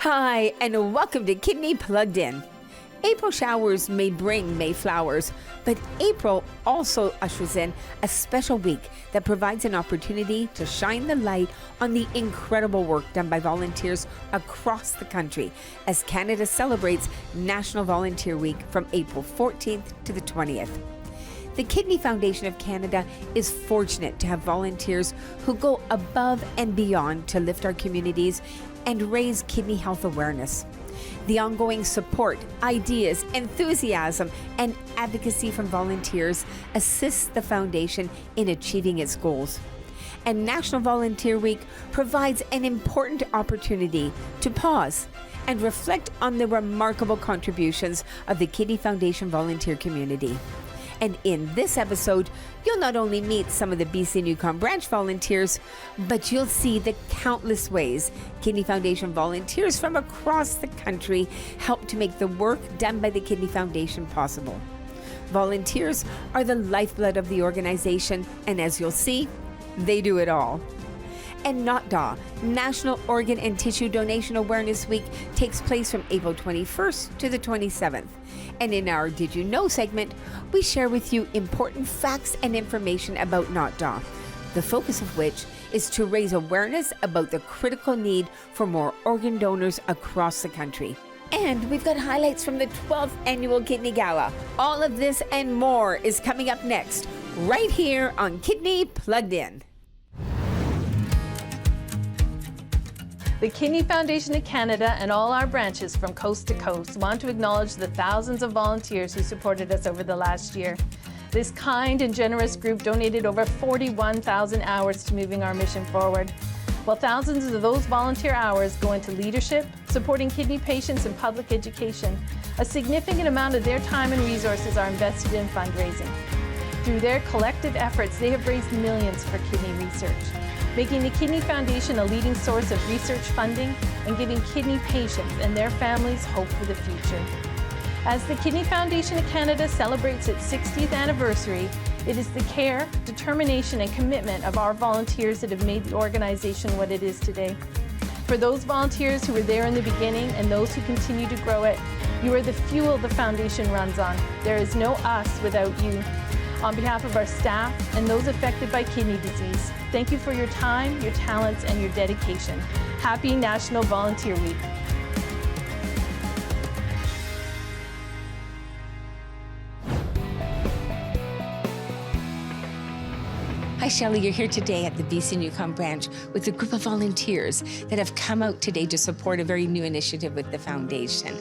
Hi, and welcome to Kidney Plugged In. April showers may bring May flowers, but April also ushers in a special week that provides an opportunity to shine the light on the incredible work done by volunteers across the country as Canada celebrates National Volunteer Week from April 14th to the 20th. The Kidney Foundation of Canada is fortunate to have volunteers who go above and beyond to lift our communities and raise kidney health awareness. The ongoing support, ideas, enthusiasm, and advocacy from volunteers assists the foundation in achieving its goals. And National Volunteer Week provides an important opportunity to pause and reflect on the remarkable contributions of the Kidney Foundation volunteer community. And in this episode, you'll not only meet some of the BC Yukon Branch volunteers, but you'll see the countless ways Kidney Foundation volunteers from across the country help to make the work done by the Kidney Foundation possible. Volunteers are the lifeblood of the organization, and as you'll see, they do it all. And NOTDA, National Organ and Tissue Donation Awareness Week, takes place from April 21st to the 27th. And in our Did You Know segment, we share with you important facts and information about NOTDA, the focus of which is to raise awareness about the critical need for more organ donors across the country. And we've got highlights from the 12th Annual Kidney Gala. All of this and more is coming up next, right here on Kidney Plugged In. The Kidney Foundation of Canada and all our branches from coast to coast want to acknowledge the thousands of volunteers who supported us over the last year. This kind and generous group donated over 41,000 hours to moving our mission forward. While thousands of those volunteer hours go into leadership, supporting kidney patients and public education, a significant amount of their time and resources are invested in fundraising. Through their collective efforts, they have raised millions for kidney research, making the Kidney Foundation a leading source of research funding and giving kidney patients and their families hope for the future. As the Kidney Foundation of Canada celebrates its 60th anniversary, it is the care, determination, and commitment of our volunteers that have made the organization what it is today. For those volunteers who were there in the beginning and those who continue to grow it, you are the fuel the foundation runs on. There is no us without you. On behalf of our staff and those affected by kidney disease, thank you for your time, your talents, and your dedication. Happy National Volunteer Week. Hi, Shelley. You're here today at the BC Yukon Branch with a group of volunteers that have come out today to support a very new initiative with the foundation.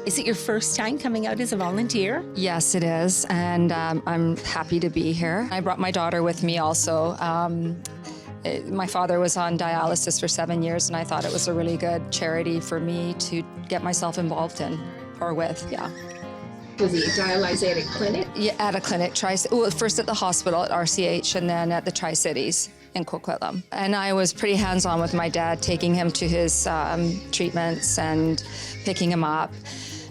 Is it your first time coming out as a volunteer? Yes, it is, and I'm happy to be here. I brought my daughter with me also. My father was on dialysis for 7 years, and I thought it was a really good charity for me to get myself involved in or with, yeah. Was he dialyzed at a clinic? Yeah, at a clinic. First at the hospital at RCH and then at the Tri-Cities in Coquitlam. And I was pretty hands-on with my dad, taking him to his treatments and picking him up.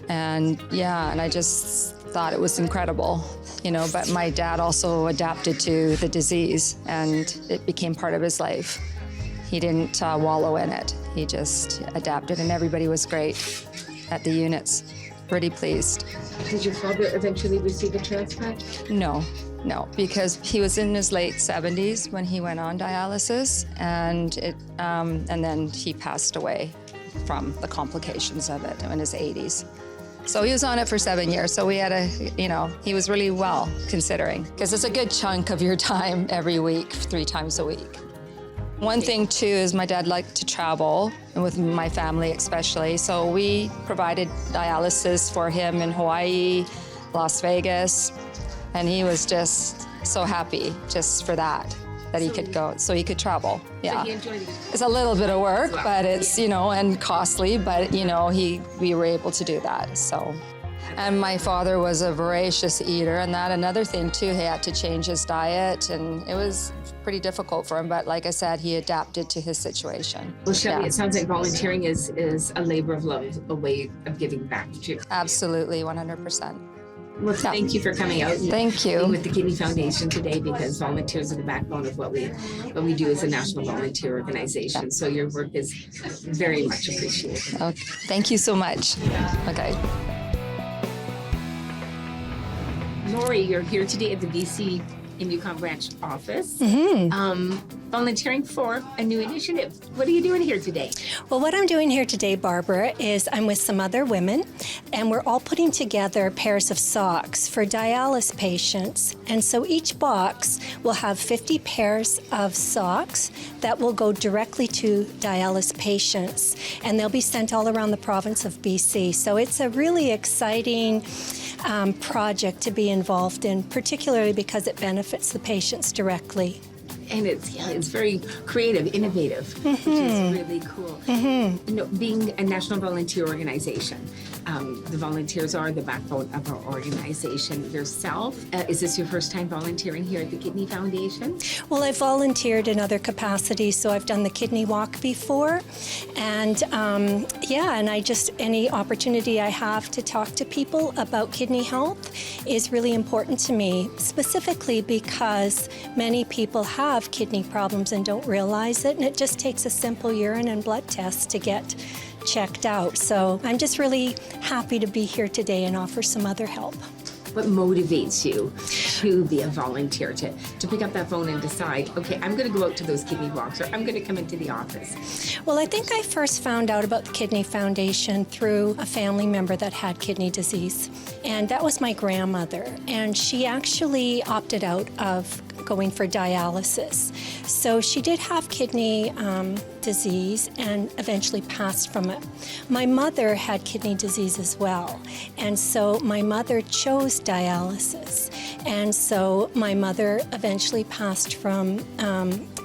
And yeah, and I just thought it was incredible, you know, but my dad also adapted to the disease and it became part of his life. He didn't wallow in it. He just adapted and everybody was great at the units. Pretty pleased. Did your father eventually receive a transplant? No, because he was in his late 70s when he went on dialysis, and then he passed away from the complications of it in his 80s. So he was on it for 7 years. So we had he was really well considering, because it's a good chunk of your time every week, 3 times a week. One thing too is my dad liked to travel, and with my family especially, so we provided dialysis for him in Hawaii, Las Vegas, and he was just so happy just for that he could go, so he could travel. Yeah, so he enjoyed it. It's a little bit of work, but it's and costly, but we were able to do that. So. And my father was a voracious eater, and another thing too, he had to change his diet, and it was pretty difficult for him, but like I said, he adapted to his situation. Well, Shelley, It sounds like volunteering is a labor of love, a way of giving back to. Absolutely, 100%. Well, thank you for coming out. And Thank you. being with the Kidney Foundation today, because volunteers are the backbone of what we do as a national volunteer organization. So your work is very much appreciated. Oh, thank you so much. Okay. Lori, you're here today at the BC Yukon Branch office, volunteering for a new initiative. What are you doing here today? Well, what I'm doing here today, Barbara, is I'm with some other women, and we're all putting together pairs of socks for dialysis patients. And so each box will have 50 pairs of socks that will go directly to dialysis patients, and they'll be sent all around the province of BC. So it's a really exciting project to be involved in, particularly because it benefits the patients directly. And it's very creative, innovative, which is really cool. You know, being a national volunteer organization, the volunteers are the backbone of our organization. Yourself, is this your first time volunteering here at the Kidney Foundation? Well, I've volunteered in other capacities, so I've done the kidney walk before, and and I just, any opportunity I have to talk to people about kidney health is really important to me, specifically because many people have kidney problems and don't realize it, and it just takes a simple urine and blood test to get checked out. So I'm just really happy to be here today and offer some other help. What motivates you to be a volunteer, to pick up that phone and decide, okay, I'm going to go out to those kidney walks, or I'm going to come into the office? Well, I think I first found out about the Kidney Foundation through a family member that had kidney disease, and that was my grandmother, and she actually opted out of going for dialysis. So she did have kidney disease and eventually passed from it. My mother had kidney disease as well, and so my mother chose dialysis, and so my mother eventually passed from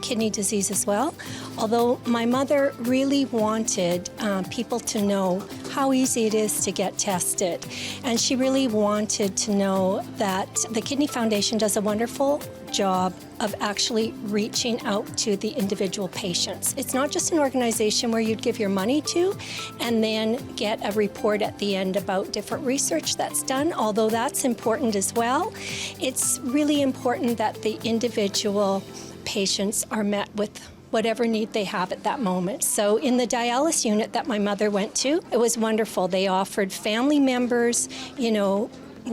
kidney disease as well, although my mother really wanted people to know how easy it is to get tested, and she really wanted to know that the Kidney Foundation does a wonderful job of actually reaching out to the individual patients. It's not just an organization where you'd give your money to and then get a report at the end about different research that's done, although that's important as well. It's really important that the individual patients are met with whatever need they have at that moment. So in the dialysis unit that my mother went to, it was wonderful. They offered family members,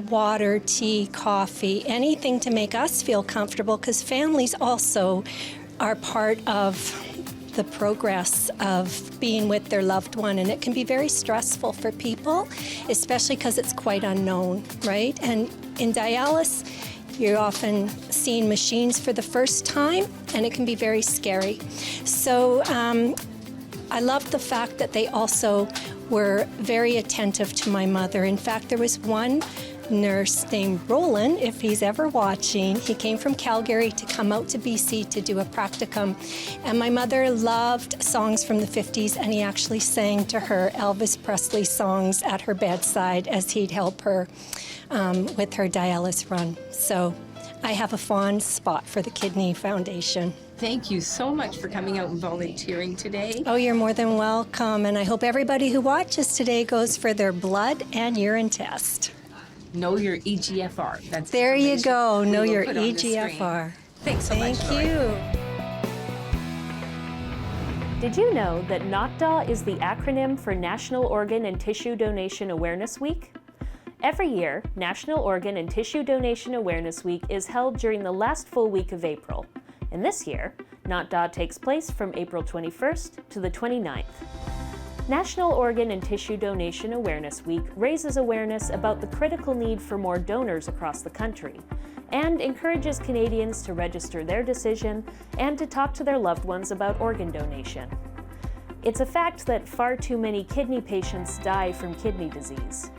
water, tea, coffee, anything to make us feel comfortable, because families also are part of the progress of being with their loved one, and it can be very stressful for people, especially because it's quite unknown, right? And in dialysis, you're often seeing machines for the first time, and it can be very scary. So I love the fact that they also were very attentive to my mother. In fact, there was one nurse named Roland, if he's ever watching. He came from Calgary to come out to BC to do a practicum, and my mother loved songs from the 50s, and he actually sang to her Elvis Presley songs at her bedside as he'd help her with her dialysis run. So I have a fond spot for the Kidney Foundation. Thank you so much for coming out and volunteering today. Oh, you're more than welcome, and I hope everybody who watches today goes for their blood and urine test. Know your EGFR. That's there you go. Know your put on the screen. EGFR. Thanks so much. Thank you. Did you know that NOTDA is the acronym for National Organ and Tissue Donation Awareness Week? Every year, National Organ and Tissue Donation Awareness Week is held during the last full week of April. And this year, NOTDA takes place from April 21st to the 29th. National Organ and Tissue Donation Awareness Week raises awareness about the critical need for more donors across the country and encourages Canadians to register their decision and to talk to their loved ones about organ donation. It's a fact that far too many kidney patients die from kidney disease.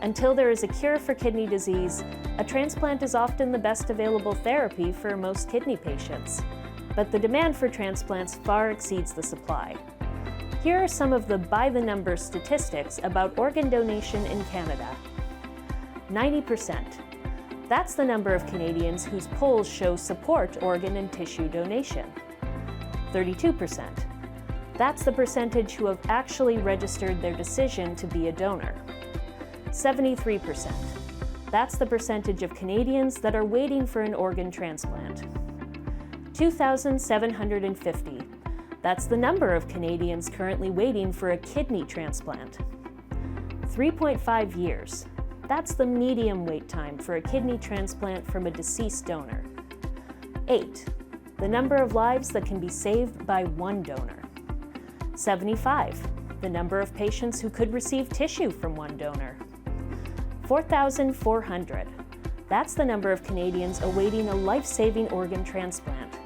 Until there is a cure for kidney disease, a transplant is often the best available therapy for most kidney patients. But the demand for transplants far exceeds the supply. Here are some of the by-the-numbers statistics about organ donation in Canada. 90%. That's the number of Canadians whose polls show support organ and tissue donation. 32%. That's the percentage who have actually registered their decision to be a donor. 73%. That's the percentage of Canadians that are waiting for an organ transplant. 2,750. That's the number of Canadians currently waiting for a kidney transplant. 3.5 years. That's the medium wait time for a kidney transplant from a deceased donor. 8. The number of lives that can be saved by one donor. 75. The number of patients who could receive tissue from one donor. 4,400. That's the number of Canadians awaiting a life-saving organ transplant.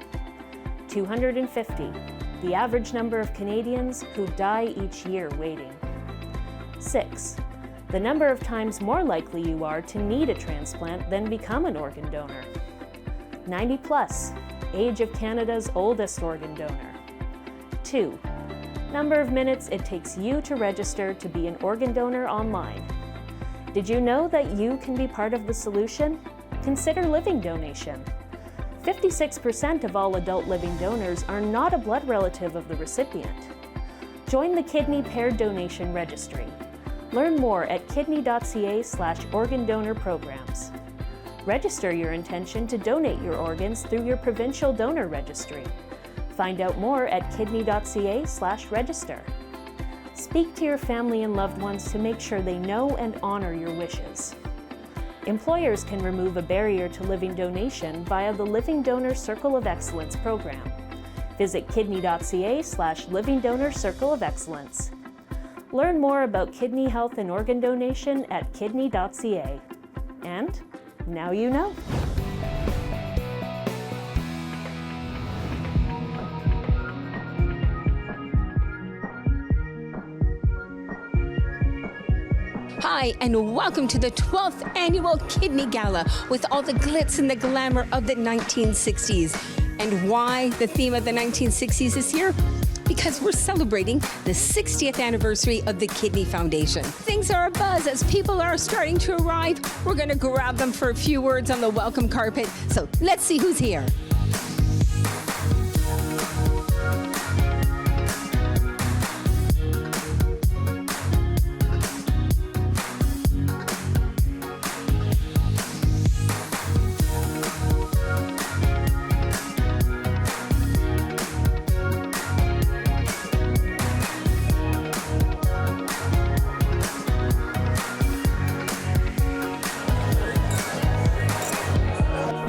250. The average number of Canadians who die each year waiting. 6. The number of times more likely you are to need a transplant than become an organ donor. 90 plus, age of Canada's oldest organ donor. 2. Number of minutes it takes you to register to be an organ donor online. Did you know that you can be part of the solution? Consider living donation. 56% of all adult living donors are not a blood relative of the recipient. Join the Kidney Paired Donation Registry. Learn more at kidney.ca/organ donor programs. Register your intention to donate your organs through your provincial donor registry. Find out more at kidney.ca/register. Speak to your family and loved ones to make sure they know and honor your wishes. Employers can remove a barrier to living donation via the Living Donor Circle of Excellence program. Visit kidney.ca/Living Donor Circle of Excellence. Learn more about kidney health and organ donation at kidney.ca. And now you know. Hi, and welcome to the 12th Annual Kidney Gala with all the glitz and the glamour of the 1960s. And why the theme of the 1960s this year? Because we're celebrating the 60th anniversary of the Kidney Foundation. Things are abuzz as people are starting to arrive. We're going to grab them for a few words on the welcome carpet. So let's see who's here.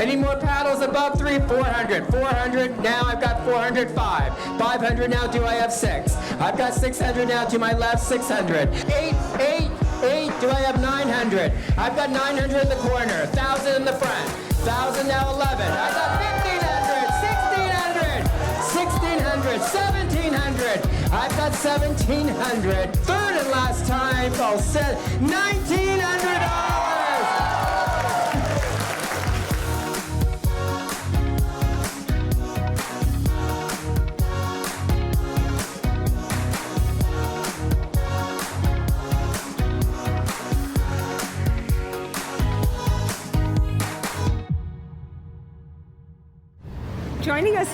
Any more paddles above 3? 400. 400, now I've got 405. 500 now, do I have 6? I've got 600 now, to my left, 600. 8, do I have 900? I've got 900 in the corner, 1,000 in the front. 1,000 now, 11. I've got 1,500, 1,600, 1,700. I've got 1,700. Third and last time, all set, $1,900. Joining us,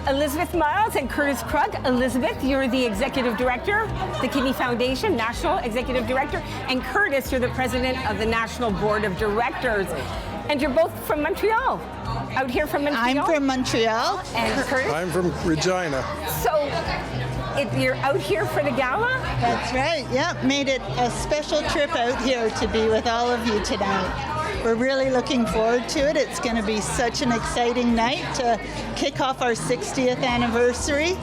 Elizabeth Miles and Curtis Krug. Elizabeth, you're the Executive Director, the Kidney Foundation, National Executive Director, and Curtis, you're the President of the National Board of Directors. And you're both from Montreal, out here from Montreal. I'm from Montreal. And Curtis? I'm from Regina. So, you're out here for the gala? That's right, yeah. Made it a special trip out here to be with all of you tonight. We're really looking forward to it. It's going to be such an exciting night to kick off our 60th anniversary.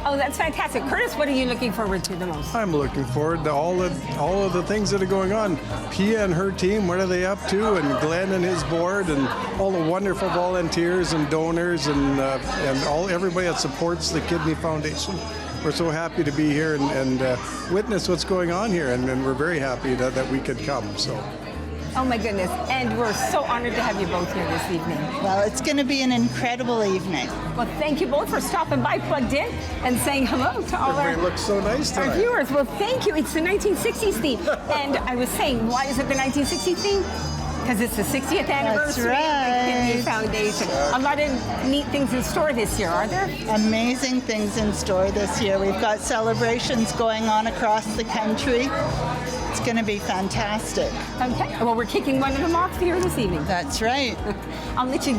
Oh, that's fantastic. Curtis, what are you looking forward to the most? I'm looking forward to all of the things that are going on. Pia and her team, what are they up to? And Glenn and his board, and all the wonderful volunteers and donors, and everybody that supports the Kidney Foundation. We're so happy to be here and witness what's going on here, and we're very happy that we could come. So. Oh my goodness, and we're so honored to have you both here this evening. Well, it's going to be an incredible evening. Well, thank you both for stopping by Plugged In and saying hello to all Everybody looks so nice our tonight. viewers. Well, thank you. It's the 1960s theme. And I was saying, why is it the 1960s theme? Because it's the 60th anniversary of the Kidney Foundation. A lot of neat things in store this year, are there? Amazing things in store this year. We've got celebrations going on across the country. It's going to be fantastic. Okay. Well, we're kicking one of them off here this evening. That's right. I'll let you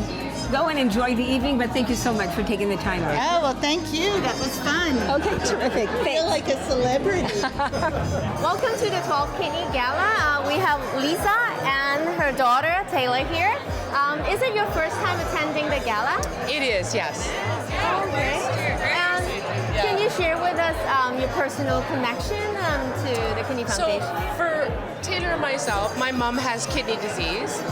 go and enjoy the evening, but thank you so much for taking the time out. Oh, well, thank you. That was fun. Okay, terrific. I feel like a celebrity. Welcome to the 12th Kidney Gala. We have Lisa and her daughter Taylor here. Is it your first time attending the gala? It is, yes. Okay. And can you share with us your personal connection to the Kidney Foundation? So for Taylor and myself, my mom has kidney disease.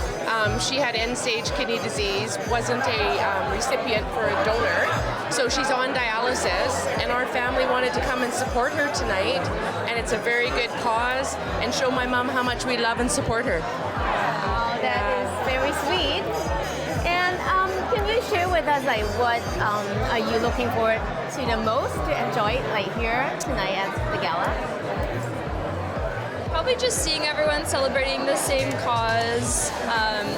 She had end-stage kidney disease, wasn't a recipient for a donor, so she's on dialysis, and our family wanted to come and support her tonight, and it's a very good cause, and show my mom how much we love and support her. Oh, that is very sweet. And can you share with us what are you looking forward to the most to enjoy here tonight at the gala? Probably just seeing everyone celebrating the same cause.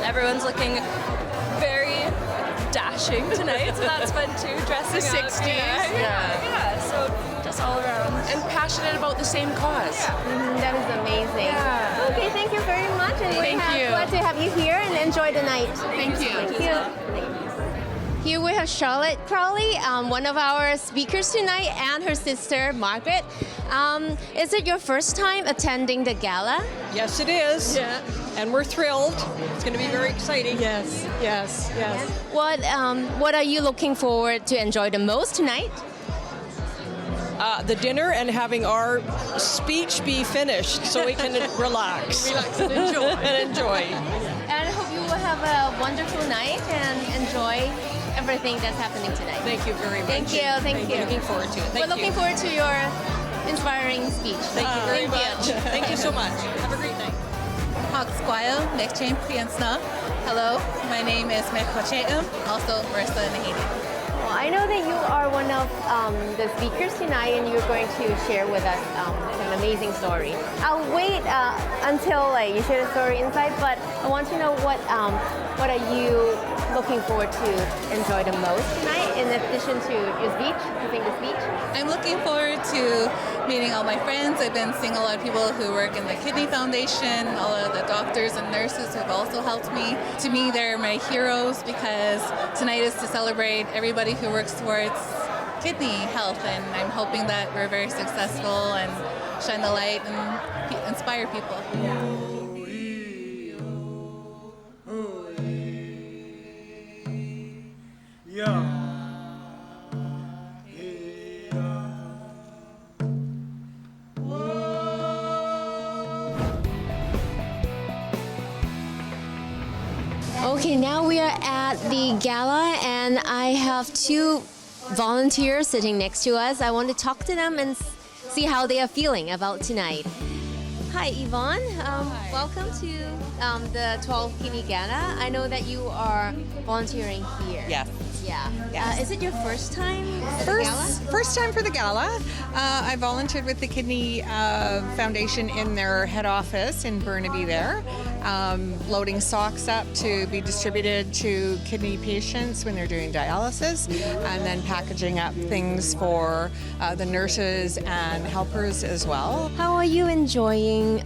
Everyone's looking very dashing tonight, so that's fun too. Dressing The up. 60s. Yeah, so just all around. And passionate about the same cause. That is amazing. Yeah. Okay, thank you very much, and we're glad to have you here and enjoy the night. Thank you. Thank you. Here we have Charlotte Crowley, one of our speakers tonight, and her sister Margaret. Is it your first time attending the gala? Yes, it is. Yeah. And we're thrilled. It's going to be very exciting. Yes, yes, yes. What are you looking forward to enjoy the most tonight? The dinner and having our speech be finished so we can relax. Relax and enjoy. And I hope you will have a wonderful night and enjoy everything that's happening tonight. Thank you very much. Thank you. Thank you. Looking forward to it. We're looking forward to your inspiring speech. Thank you very much. Thank you so much. Have a great night. Hello, my name is Mekhocheum, also Marissa Nahidi. Well, I know that you are one of the speakers tonight, and you're going to share with us an amazing story. I'll wait until you share the story inside, but I want to know what are you looking forward to enjoy the most tonight, in addition to your speech, giving the speech? I'm looking forward to meeting all my friends. I've been seeing a lot of people who work in the Kidney Foundation, all of the doctors and nurses who have also helped me. To me, they're my heroes because tonight is to celebrate everybody who works towards kidney health, and I'm hoping that we're very successful and shine the light and inspire people. Okay, now we are at the gala, and I have two volunteers sitting next to us. I want to talk to them and see how they are feeling about tonight. Hi, Yvonne. Welcome to the 12th Kidney Gala. I know that you are volunteering here. Yes. Yeah. Yes. Is it your first time at the gala? First time for the gala. I volunteered with the Kidney Foundation in their head office in Burnaby there, loading socks up to be distributed to kidney patients when they're doing dialysis, and then packaging up things for the nurses and helpers as well. How are you enjoying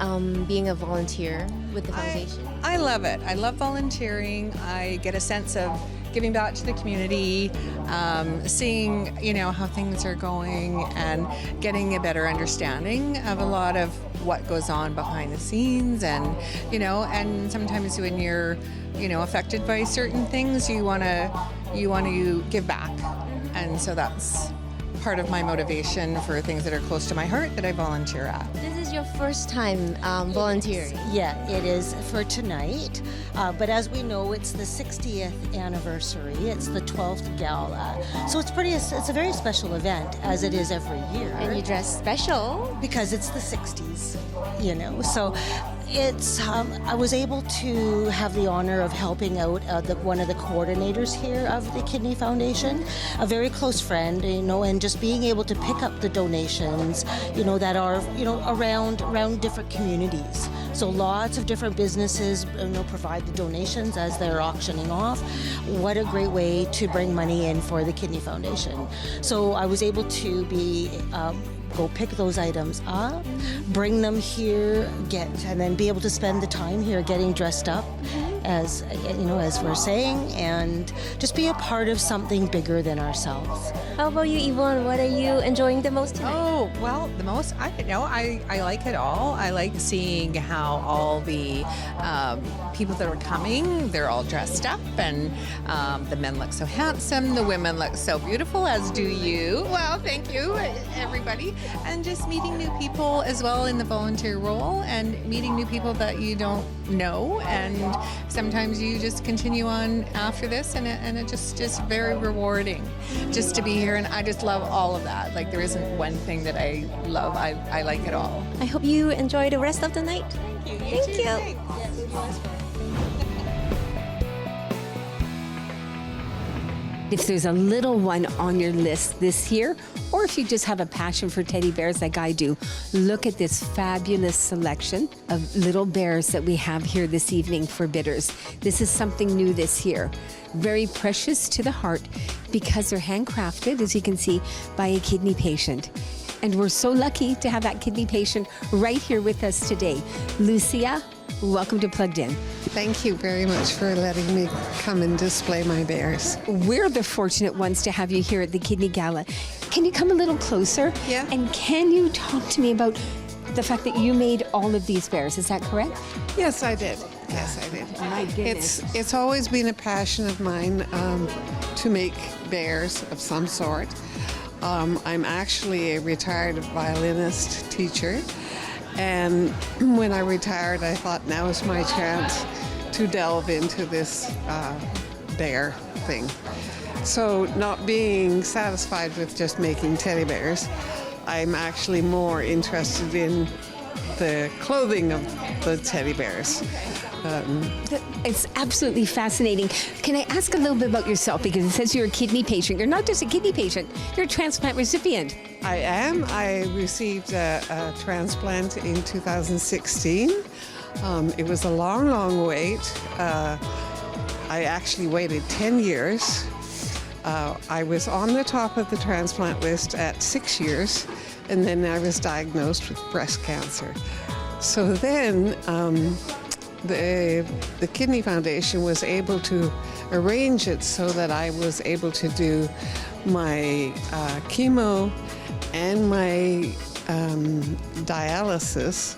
being a volunteer with the foundation? I love it. I love volunteering. I get a sense of giving back to the community, seeing how things are going, and getting a better understanding of a lot of what goes on behind the scenes, and and sometimes when you're affected by certain things, you want to give back, and so that's part of my motivation for things that are close to my heart that I volunteer at. This is your first time volunteering? Yeah, it is for tonight. But as we know, it's the 60th anniversary. It's the 12th gala. So it's a very special event, as it is every year. And you dress special. Because it's the 60s, So it's, I was able to have the honor of helping out one of the coordinators here of the Kidney Foundation, a very close friend, and just being able to pick up the donations, that are, around different communities. So lots of different businesses, provide the donations as they're auctioning off. What a great way to bring money in for the Kidney Foundation. So I was able to be go pick those items up, bring them here, and then be able to spend the time here getting dressed up, as we're saying, and just be a part of something bigger than ourselves. How about you, Yvonne? What are you enjoying the most tonight? Oh, well, the most, I don't know, I like it all. I like seeing how all the people that are coming, they're all dressed up, and the men look so handsome, the women look so beautiful, as do you. Well, thank you, everybody. And just meeting new people as well in the volunteer role, and meeting new people that you don't know, and sometimes you just continue on after this, and it just very rewarding just to be here, and I just love all of that. Like, there isn't one thing that I love. I like it all. I hope you enjoy the rest of the night. Thank you. If there's a little one on your list this year, or if you just have a passion for teddy bears like I do, look at this fabulous selection of little bears that we have here this evening for bidders. This is something new this year. Very precious to the heart because they're handcrafted, as you can see, by a kidney patient. And we're so lucky to have that kidney patient right here with us today. Lucia, welcome to Plugged In. Thank you very much for letting me come and display my bears. We're the fortunate ones to have you here at the Kidney Gala. Can you come a little closer? Yeah. And can you talk to me about the fact that you made all of these bears? Is that correct? Yes, I did. Yes, I did. Oh, my goodness. It's always been a passion of mine to make bears of some sort. I'm actually a retired violinist teacher. And when I retired, I thought now is my chance to delve into this bear thing. So not being satisfied with just making teddy bears, I'm actually more interested in the clothing of the teddy bears. It's absolutely fascinating. Can I ask a little bit about yourself? Because it says you're a kidney patient. You're not just a kidney patient, you're a transplant recipient. I am. I received a transplant in 2016. It was a long, long wait. I actually waited 10 years. I was on the top of the transplant list at 6 years, and then I was diagnosed with breast cancer. So then the Kidney Foundation was able to arrange it so that I was able to do my chemo and my dialysis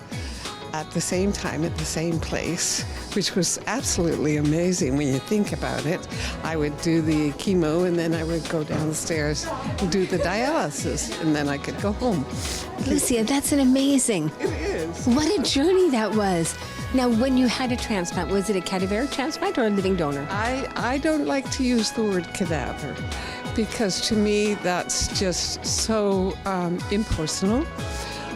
at the same time at the same place, which was absolutely amazing when you think about it. I would do the chemo and then I would go downstairs and do the dialysis, and then I could go home. Lucia, that's an amazing. It is. What a journey that was. Now, when you had a transplant, was it a cadaver transplant or a living donor? I don't like to use the word cadaver because to me that's just so impersonal.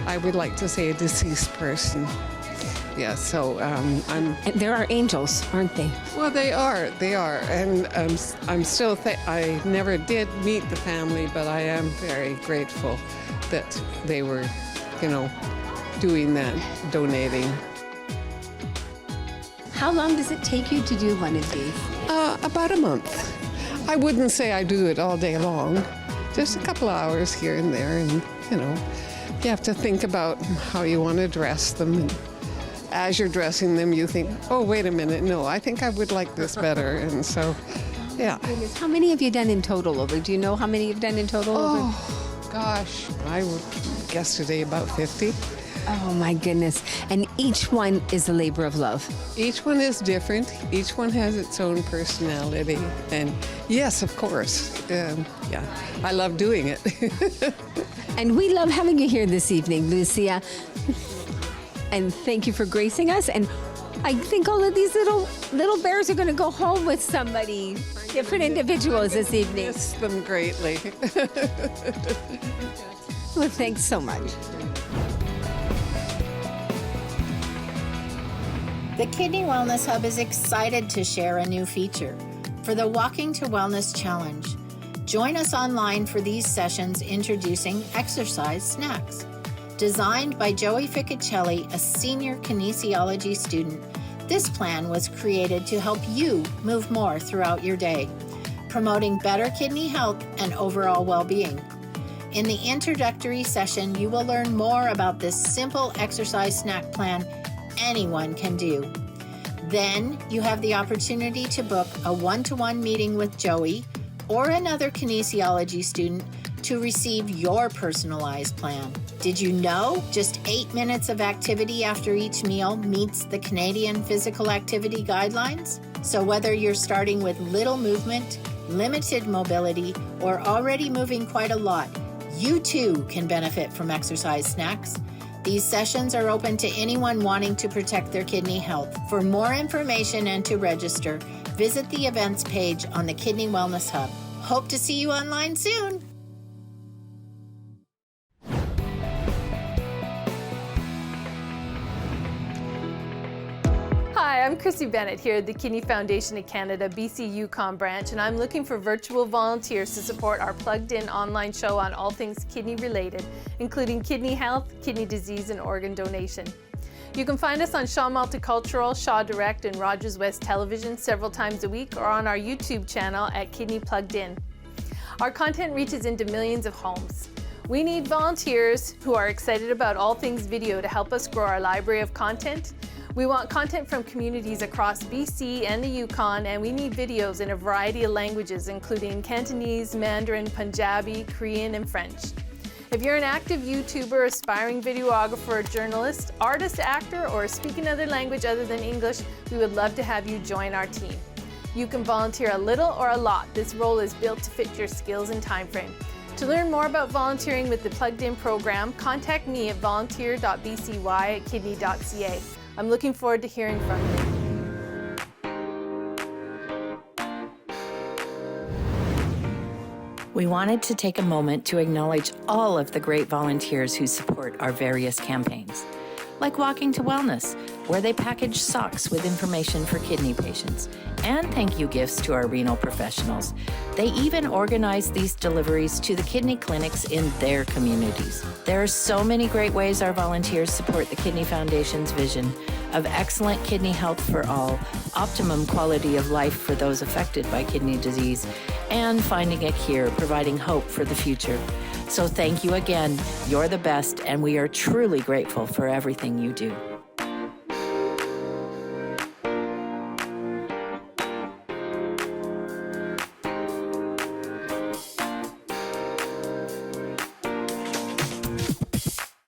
I would like to say a deceased person. Yeah, so I'm. And there are angels, aren't they? Well, they are, and I'm still. I never did meet the family, but I am very grateful that they were, doing that, donating. How long does it take you to do one of these? About a month. I wouldn't say I do it all day long. Just a couple of hours here and there, and you have to think about how you want to dress them. And as you're dressing them, you think, oh, wait a minute, no, I think I would like this better. And so, yeah. How many have you done in total over? Do you know how many you've done in total over? Oh, gosh, I would guess today about 50. Oh, my goodness. And each one is a labor of love. Each one is different. Each one has its own personality. And yes, of course. Yeah, I love doing it. And we love having you here this evening, Lucia. And thank you for gracing us. And I think all of these little bears are going to go home with somebody, different individuals this evening. Miss them greatly. Well, thanks so much. The Kidney Wellness Hub is excited to share a new feature for the Walking to Wellness Challenge. Join us online for these sessions introducing exercise snacks. Designed by Joey Ficcicelli, a senior kinesiology student, this plan was created to help you move more throughout your day, promoting better kidney health and overall well-being. In the introductory session, you will learn more about this simple exercise snack plan anyone can do. Then you have the opportunity to book a one-to-one meeting with Joey or another kinesiology student to receive your personalized plan. Did you know just 8 minutes of activity after each meal meets the Canadian Physical Activity Guidelines? So whether you're starting with little movement, limited mobility, or already moving quite a lot, you too can benefit from exercise snacks. These sessions are open to anyone wanting to protect their kidney health. For more information and to register, visit the events page on the Kidney Wellness Hub. Hope to see you online soon. Hi, I'm Chrissy Bennett here at the Kidney Foundation of Canada, BC Yukon Branch, and I'm looking for virtual volunteers to support our plugged-in online show on all things kidney-related, including kidney health, kidney disease, and organ donation. You can find us on Shaw Multicultural, Shaw Direct, and Rogers West Television several times a week, or on our YouTube channel at Kidney Plugged In. Our content reaches into millions of homes. We need volunteers who are excited about all things video to help us grow our library of content. We want content from communities across BC and the Yukon, and we need videos in a variety of languages, including Cantonese, Mandarin, Punjabi, Korean, and French. If you're an active YouTuber, aspiring videographer, journalist, artist, actor, or speak another language other than English, we would love to have you join our team. You can volunteer a little or a lot. This role is built to fit your skills and time frame. To learn more about volunteering with the Plugged In program, contact me at volunteer.bcy@kidney.ca. I'm looking forward to hearing from you. We wanted to take a moment to acknowledge all of the great volunteers who support our various campaigns, like Walking to Wellness, where they package socks with information for kidney patients, and thank you gifts to our renal professionals. They even organize these deliveries to the kidney clinics in their communities. There are so many great ways our volunteers support the Kidney Foundation's vision of excellent kidney health for all, optimum quality of life for those affected by kidney disease, and finding a cure, providing hope for the future. So thank you again. You're the best, and we are truly grateful for everything you do.